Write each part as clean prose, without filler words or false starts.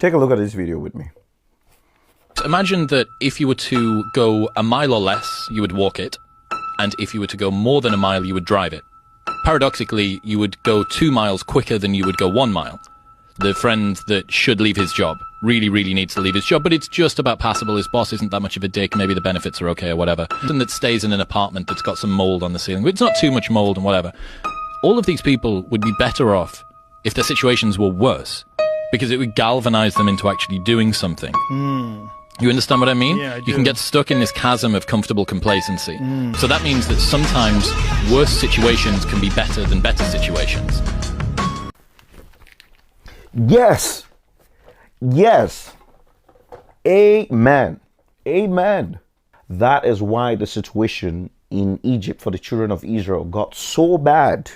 Take a look at this video with me. Imagine that if you were to go a mile or less, you would walk it, and if you were to go more than a mile, you would drive it. Paradoxically, you would go 2 miles quicker than you would go 1 mile. The friend that should leave his job really needs to leave his job, but it's just about passable. His boss isn't that much of a dick. Maybe the benefits are okay or whatever. And that stays in an apartment that's got some mold on the ceiling. It's not too much mold and whatever. All of these people would be better off if their situations were worse, because it would galvanize them into actually doing something. You understand what I mean? Yeah, I do. You can get stuck in this chasm of comfortable complacency. So that means that sometimes worse situations can be better than better situations. Yes. Yes. Amen. Amen. That is why the situation in Egypt for the children of Israel got so bad.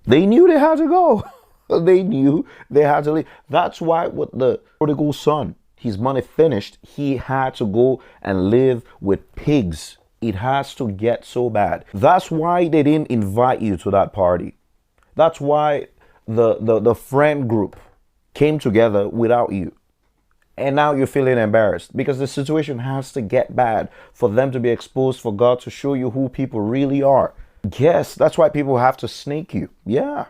They knew they had to go. They knew they had to leave. That's why with the prodigal son, his money finished, he had to go and live with pigs. It has to get so bad. That's why they didn't invite you to that party. That's why the friend group came together without you. And now you're feeling embarrassed because the situation has to get bad for them to be exposed, for God to show you who people really are. Yes, that's why people have to snake you. Yeah.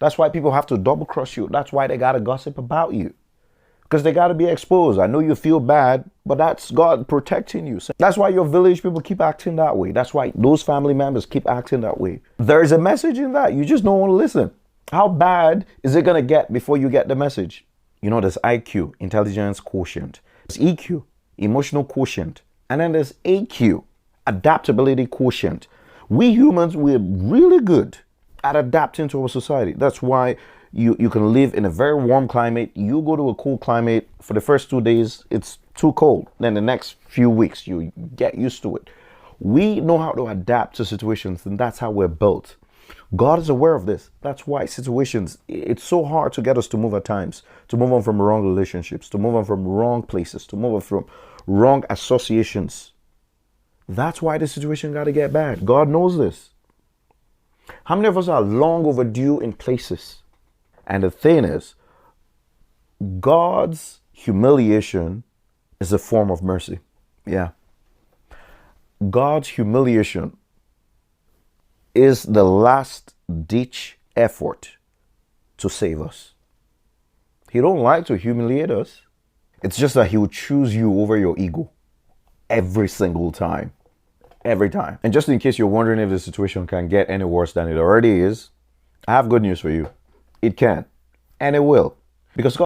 That's why people have to double cross you. That's why they got to gossip about you. Because they got to be exposed. I know you feel bad, but that's God protecting you. That's why your village people keep acting that way. That's why those family members keep acting that way. There's a message in that. You just don't want to listen. How bad is it going to get before you get the message? You know, there's IQ, intelligence quotient. There's EQ, emotional quotient. And then there's AQ, adaptability quotient. We humans, we're really good at adapting to our society. That's why you can live in a very warm climate. You go to a cool climate for the first 2 days, it's too cold. Then the next few weeks, you get used to it. We know how to adapt to situations, and that's how we're built. God is aware of this. That's why situations, it's so hard to get us to move at times, to move on from wrong relationships, to move on from wrong places, to move on from wrong associations. That's why the situation got to get bad. God knows this. How many of us are long overdue in places? And the thing is, God's humiliation is a form of mercy. Yeah. God's humiliation is the last ditch effort to save us. He don't like to humiliate us. It's just that he will choose you over your ego every single time. Every time. And just in case you're wondering if the situation can get any worse than it already is, I have good news for you. It can. And it will. Because God